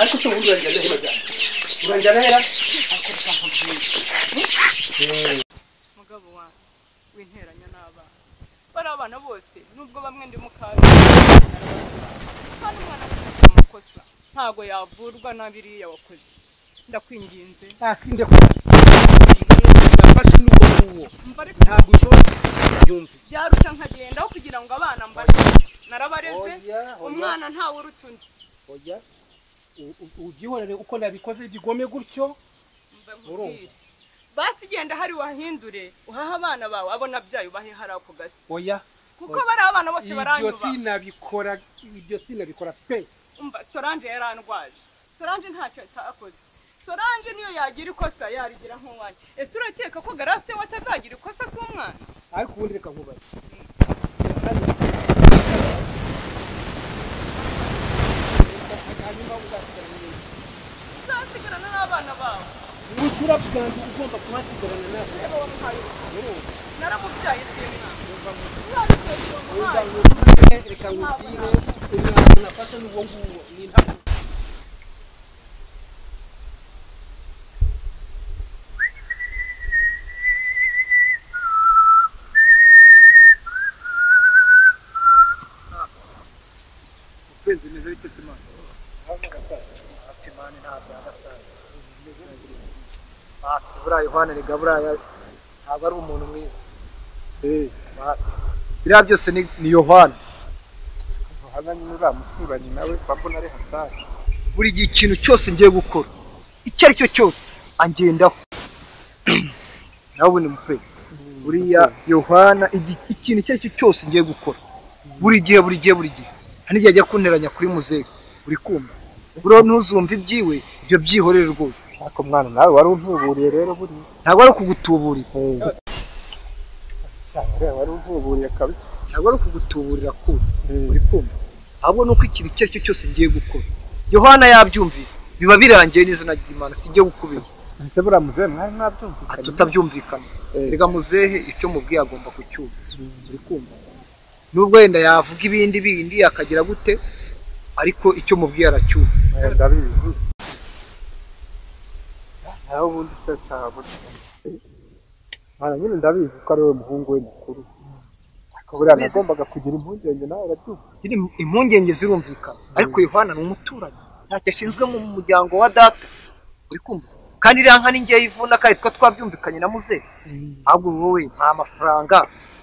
ariko cyo ubundi urajya hera bya urajya hera mugabo wanjye winteranya n'abana bari abana bose nubwo bamwe ndi mukazi kandi umwana afite amakosa ntago yavurwa nabiriya wakoze ndakwinginze asinde ko ndafashe n'ubwo ntabwo ushobora byumva byaruca nkagenda aho kugira ngo abana mbare narabareze umwana ntawe urutundi oya ugihorere uko nabikoze bigome gutyo basi genda hari wahindure uhaha abana bawe abona byayo bahe hari ako gasi oya kuko bari abana bose baranyuba ibyo sinabikora pe umva Solange yarandwaje Solange ntacyo atakoze Solange niyo yagira ikosa yarigira nk'uwanjye ese urakeka ko Garase watazagira ikosa si umwana ariko ubundi reka nkubaze uzasigarana n'abana bawe ubucura bwanjye ugomba kuhasigarana nabo reba wamuhaye naramubyaye reka nkubwire umwana nafashe n'uwo nguwo ni ntabwo ukwezi meze bite simana Imana ntabwo yagasanga buriya Yohana rega buriya ntabwo ari umuntu mwiza biriya byose ni Yohana nyine uriya muturanyi nawe mbona ari hatari buri gihe ikintu cyose ngiye gukora icyo ari cyo cyose angendaho nawe ubundi mupfe buriya Yohana ikintu icyo ari cyo cyose ngiye gukora buri gihe hari igihe ajya kunteranya kuri muzehe uri kumva buriya ntuzumve ibyiwe ibyo byihorere rwose ariko mwana nawe wari untuburiye rero buriya ntabwo ari ukugutuburira wari untuburiye kabisa ntabwo ari ukugutuburira kure uri kumva ahubwo nuko ikintu icyo ari cyo cyose ngiye gukora Yohana yabyumvise biba birangiye n'izina ry'Imana sijye gukubira ese buriya muzehe mwari mwabyumvikanye tutabyumvikana rega muzehe icyo mubwiye agomba kucyumva uri kumva nubwo wenda yavuga ibindi akagira gute ariko icyo mubwiye aracyumva ndabizi naho ubundi se cyabo nyine ndabizi ko ari we muhungu we mukuru buriya nagombaga kugira impungenge nawe urabyumva impungenge zirumvikana ariko Yohana ni umuturanyi ntacyo ashinzwe mu muryango wa data uri kumva kandi iriya nka ni ngewe ivuna kandi twa twabyumvikanye na muzehe ahubwo wowe nta mafaranga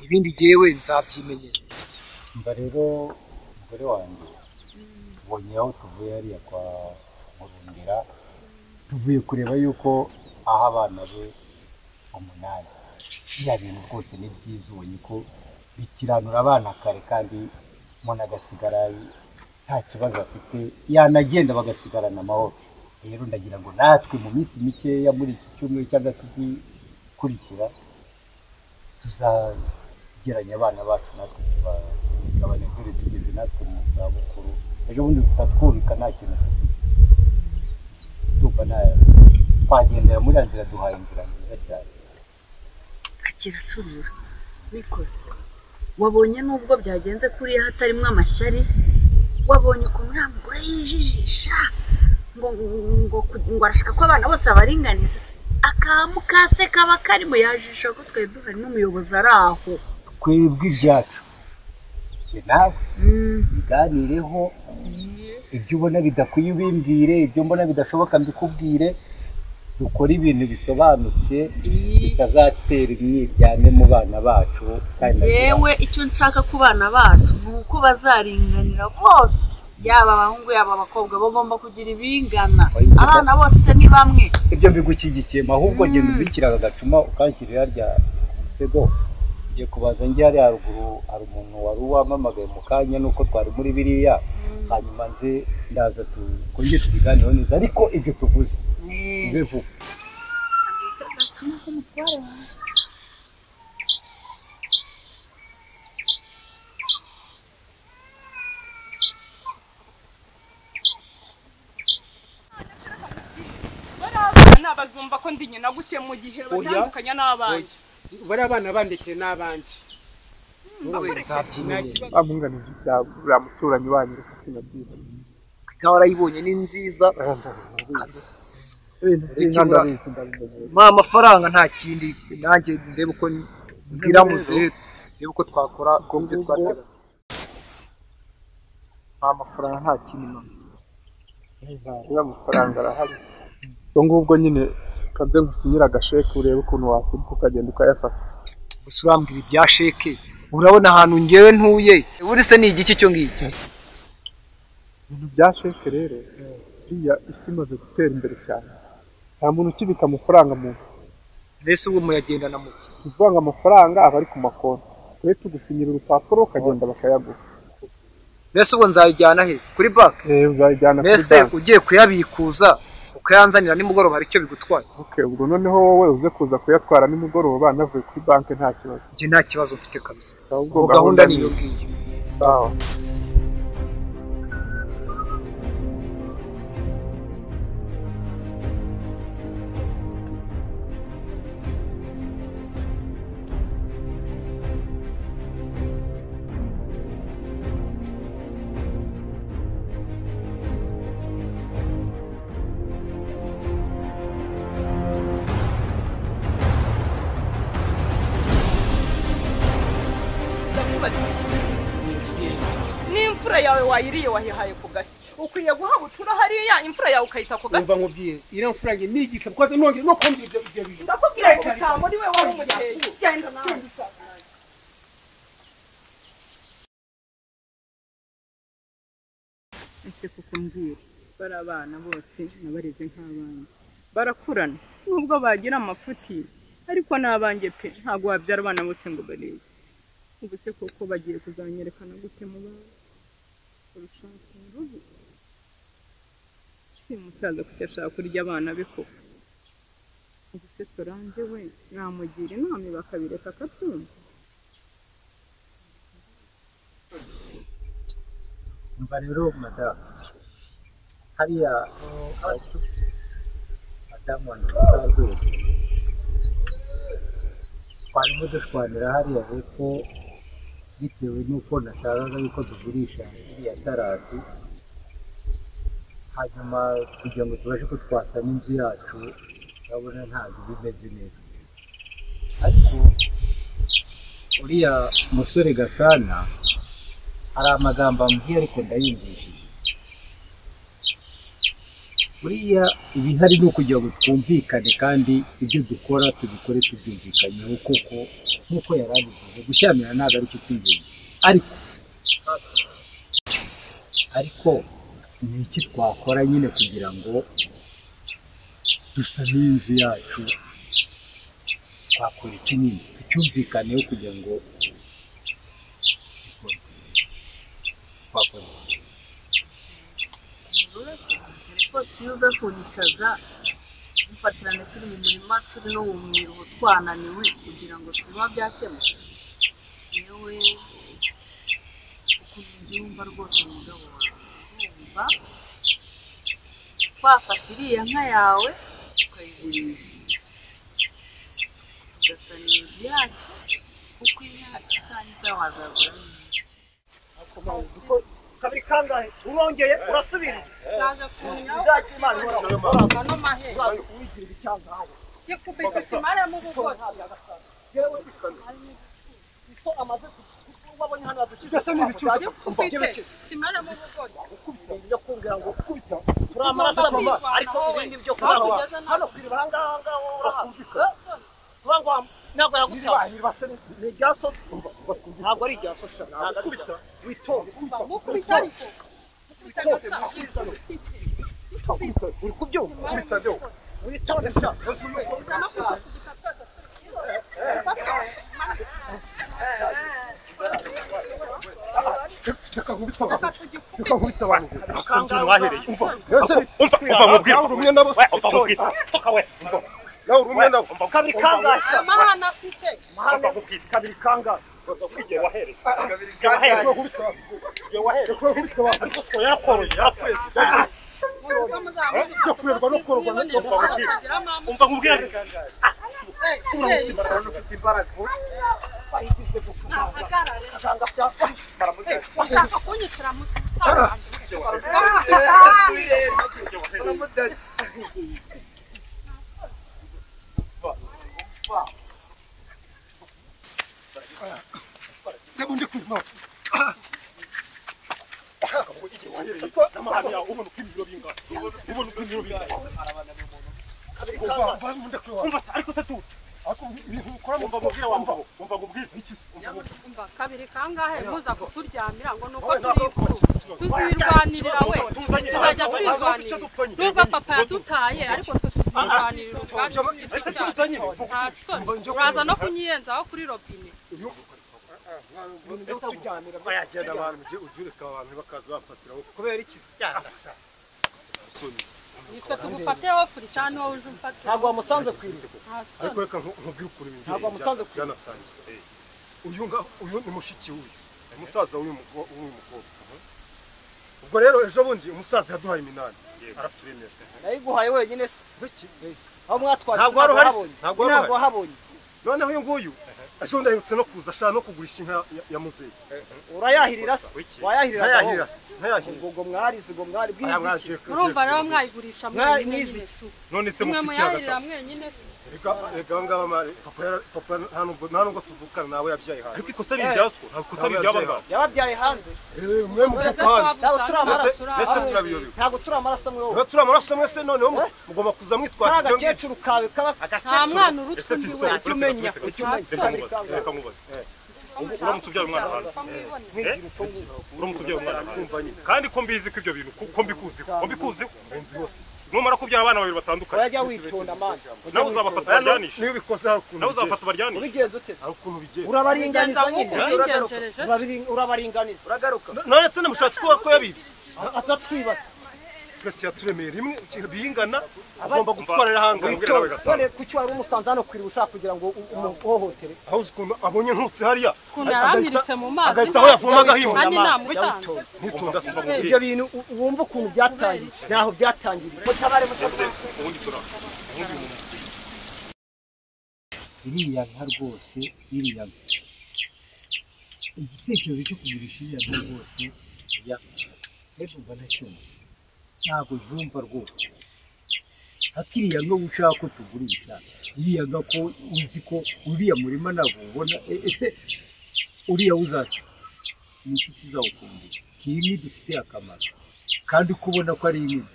ibindi jyewe nzabyimenyera mba rero umugore wanjye ubonye aho tuvuye hariya kwa Murundira tuvuye kureba yuko aho abana be 8 bya bintu rwose ni byiza ubonye ko bikiranura abana kare kandi umuntu agasigara nta kibazo afite yanagenda bagasigarana amahoro rero ndagira ngo natwe mu minsi mikeya muri iki cyumweru cyangwa se gikurikira tuzageranya abana bacu natwe tubagabanya dore tugeze natwe mu zabukuru ejo bundi tutatwubika nta kintu tuva nayo twagendera muri ya nzira duhaye inzira nziza cyane akira turura bikoze wabonye nubwo byagenze kuriya hatarimo amashyari wabonye ko uriya mugore yijijisha ngo arashaka ko abana bose babaringaniza akamukase kaba karimo yajisha ko twari duhari n'umuyobozi ari aho twebwe ibyacu nawe biganireho ibyo ubona bidakwiye ubimbwire ibyo mbona bidashoboka mbikubwire dukora ibintu bisobanutse bitazatera imyiryane mu bana bacu yewe icyo nshaka ku bana bacu ni uko bazaringanira bose yaba abahungu yaba abakobwa bagomba kugira ibingana abana bose ni bamwe ibyo mbigushyigikiye ahubwo genda ubikiraga agacuma ukanshyirira rya sego ngiye kubaza njye hari haruguru hari umuntu wari wamamagaye mu kanya nuko twari muri biriya hanyuma nze ndaza tukongere tubiganireho neza ariko ibyo tuvuze bibe vuba bazumva ko ndi nyina gute mu gihe batandukanya n'abandi bari abana bandekeye n'abandi nzabyimenye bamunganije bya muturanyi wanyu reka sinabyiza nawe arayibonye ni nziza kabisa. ibintu by'inka ndabizi Ma amafaranga nta kindi nanjye ndebe uko mbwira muzehe ndebe uko twakora ibyo twateganya. Nta mafaranga nta kindi mama. niba amafaranga arahari ubwo ngubwo nyine kaze ngusinyira agasheke urebe ukuntu wasibuka ukagenda ukayafata. Gusa urambwira ibya sheke urabona ahantu ngewe ntuye buri se ni igiki cyo ngiki. Ibintu bya sheke rero iriya isi imaze gutera imbere cyane nta muntu ukibika amafaranga mu ntoki. Mbese ubu muyagendana muke ni ukuvuga ngo amafaranga aba ari ku makonti twe tugusinyira urupapuro ukagenda bakayaguha. mbese ubu nzayijyana he kuri banki? Uzayijyana kuri mbese banki. ugiye kuyabikuza ukayanzanira nimugoroba hari icyo bigutwaye? Ubwo noneho wowe uze kuza kuyatwara nimugoroba navuye kuri banki nta kibazo. njye nta kibazo mfite kabisa. Ahubwo ubwo gahunda niyo ngiyo. sawa. n'imfura yawe wayiriye wahihaye ku gasi ukwiye guhabutura hariya imfura yawe ukayita ku gasi. umva nkubwiye iriya mfura yanjye nigisa kuko nongeye no kumbwira ibyo bintu. ndakubwira ngo ubusambo ni we wari umuteye genda nawe. ese kuko mbwira bari abana bose nabareze nk'abana barakurana nubwo bagira amafuti ariko n'abanjye pe ntabwo wabyara abana bose ngo barebe. ubu se koko bagiye kuzanyerekana gute mu bana urushaka rubi si umusaza kuko ashaka kurya abana be koko. ubu se Solange we namugira inama bakabireka akabyumva. umva rero madamu hariya madamu wanjye mukarwego twarimo dushwanira hariya hepfo bitewe n'uko nashakaga yuko tugurisha iriya tarasi hanyuma kugira ngo tubashe ko twasana inzu yacu urabona ntabwo bimeze neza ariko uriya musore Gasana hari amagambo ambwiye ariko ndayumvishije. buriya ibihari ni ukugira ngo twumvikane kandi ibyo dukora tubikore tubyumvikanyeho koko nk'uko yari abivuze gushyamirana ntabwo ari cyo cy'ingenzi ariko ni iki twakora nyine kugira ngo dusane inzu yacu twakora iki nyine tucyumvikaneho kugira ngo twakora rwose iyo uza kunyicaza dufatirane turi mu murima turi no mu miruho twananiwe kugira ngo tuba byakemutse yewe ukuntu mbyumva rwose umugabo wawe wumva twafata iriya nka yawe tukayigurisha tugasana inzu yacu kuko inka isangiza wazagura neza. kabiri kangahe urongeye urasubira Naje kunya Imana ihora no mahe uwigira icyangaho yakubita simara mu bugori yewe iso amaze wabonye hano dukize n'ibicuzo yakubita simara mu bugori yo kumbwira ngo kubita turamaraza mama ariko ibindi byo kubana hano kwiriba hanganga urakumvika bangwa ntabwo yagutaba ni ryaso ntabwo ari ryaso sha ntabwo kubita witonde mukubita ariko uri kubyumva kubita byo witonde sha Tukakubita abantu. Asanzwe mwahereye Umva mubwira urumye nabo. Nawe urumye nabo. kabiri kangahe amahana afite mahanga kubwira kabiri kangahe kwigiye wahereye Cyakwirwa no korwa umva nkubwira kabiri kangahe muza kuturyamira ngo nuko tuzirwanirira we tuzajya kwirwanira nubwo papa yadutaye ariko tuzirwanirira ubwacu uraza no kunyiyenzaho kuri robine kubera iki nitwe tugufateho kuri cyane wowe uje umfatira ntabwo wamusanze kwirira ariko reka nkubwire ukuri ibintu ntabwo wamusanze kwirira uyu ni mushiki we umusaza w'uyu mukobwa ubwo rero ejo bundi umusaza yaduhaye iminani araturemera nayiguhaye wenyine biki aho mwatwaje ntabwo wahabonye noneho uyu nguyu ejo bundi aherutse no kuza ashaka no kugurisha inka ya muzehe urayahirira se wayahirira ntayahirira ubwo mwarize ubwo mwari bwiziki urumva rero mwayigurisha mwenyine none se mwe mushiki muyahirira mwenyine reka ngaba papa nta nubwo tuvukana nawe yabyaye hanze ariko ikosa ni iryaswo ntabwo ikosa ni iry'abagabo yababyaye hanze mwe muvuka hanze ntabwo turi amaraso mbese turabiyobewe ntabwo turi amaraso mwe wowe niba turi amaraso mwese noneho mugomba kuza mwitwaza nta gakecuru kawe kaba nta mwana urutse undi we ujya umenya reka mubaze uramutse ubyaye umwana hanze uramutse ubyaye umwana hanze kandi ko mbizi ko ibyo bintu ko mbikuziho nzi hose numara kubyara abana babiri batandukanye wajya witonda man nawe uzabafata baryanisha niyo ubikoze hari ukuntu nawe uzabafata baryanisha ubigenza ute hari ukuntu bigenza urabaringaniza nyine urabaringaniza uragaruka none se namushatse ko yabizi atatwibasa twese yaturemeye rimwe bingana agomba gutwarira hanga none kuki wari umusanze hano kwiriwe ushaka kugira ngo umuhohotere aho uzi ukuntu abonye ntutse hariya ukuntu yarampiritse mu mazi agahita aho yavoma agahimba kandi namutanze ntitonda se bamubwire ibyo bintu wumva ukuntu byatangiye ntaho byatangiriye mutabare ese ubundi sura ubundi muntu iriya nka rwose iriya nka igitekerezo cyo kugurisha iriya nka rwose ya ndumva ntacyumva ntabwo yumva rwose hakiriya nka ushaka ko tugurisha iriya nka ko uzi ko uriya murima ntabwo ubona ese uriya uzaca ni iki kizawukumbira iyi dufitiye akamaro kandi ko ubona ko ari inini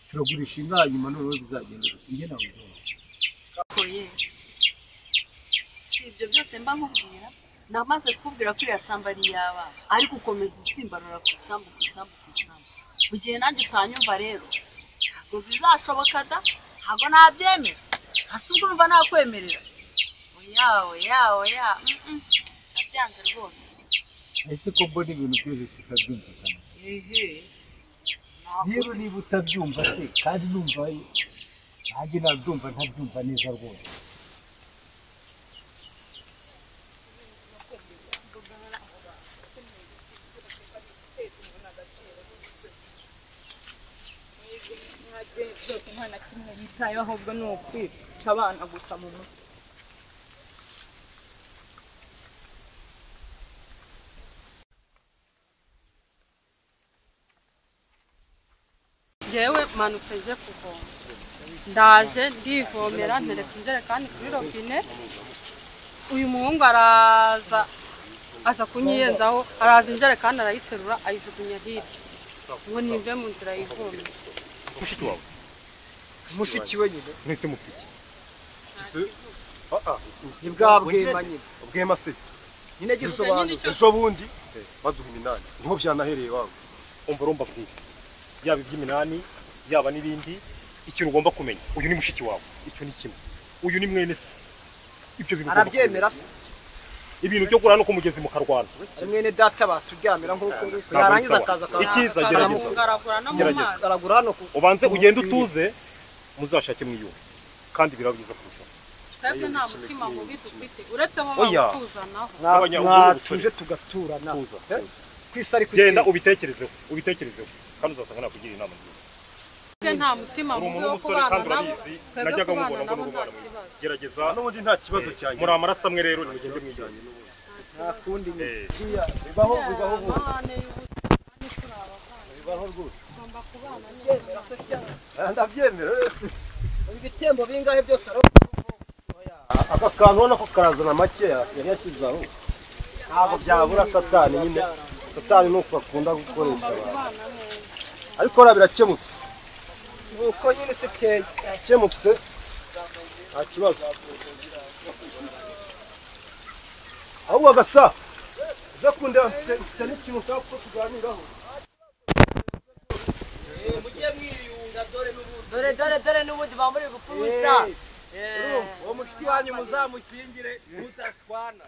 turagurisha inka hanyuma noneho bizagenda njye nawe koye si ibyo byose mba nkubwira namaze kukubwira ko iriya samba ari iy'abana ariko ukomeza utsimbarara ku isambu mu gihe nanjye utanyumva rero ntabwo bizashoboka da ntabwo nabyemera hasi ubwo urumva nakwemerera oya nabyanze rwose ese ko mbona ibintu byose tutabyumvikana rero niba utabyumva se kandi numva nanjye nabyumva ntabyumva neza rwose nta na kimwe yitayeho ahubwo ni ukwica abana gusa mu mutwe njyewe manutse nje kuvoma ndaje ndivomera ntereka injerekani kuri robine uyu muhungu aza kunyiyenzaho araza injerekani arayiterura ayijugunya hirya ngo nimve mu nzira yivomera mushiki wawe mushiki we nyine mwese mupiki kise ni bwa bwema nyine ubwema se nyine gisobanura ejo bundi baduha iminani niho byanahereye wawe umva bwite yaba iby'iminani yaba n'ibindi ikintu ugomba kumenya uyu ni mushiki wawe icyo ni kimwe uyu ni mwene se ibyo bintu arabyemera se ibintu byo kurana ko mugezi mu karwana mwene data baturyamira nk'uko yarangiza akaza ikiza gerageza aragura hano ubanze ugende utuze muzashake mwiyuwe kandi birabyiza kurushaho twebwe nta mutima mubi dufite uretse nko bakutuzanaho mwatuje tugaturana kwisari genda ubitekerezeho kandi uzasanga nakugira inama nziza twebwe nta mutima mubi wo kubana nabo twebwe kubana nabo nta kibazo gerageza n'ubundi nta kibazo cyanjye muri amaraso amwe rero nimugende mwiyuwe nta kundi bibaho baho rwose Ugomba kubana neza. ndabyemera wese ibitembo bingahe byose aka kantu ubona ko karazana makeya yari yashyize aho ntabwo byabura satani nyine satani nuko akunda gukoresha abantu ariko ora birakemutse nuko nyine se keye yakemutse nta kibazo ahubwo agasa uza kundeba mfite n'ikintu ushaka ko tuganiraho mugiye mwiyunga dore n'ubundi bamuri gupfusa uwo mushiki wanyu muzamushyingire mudashwana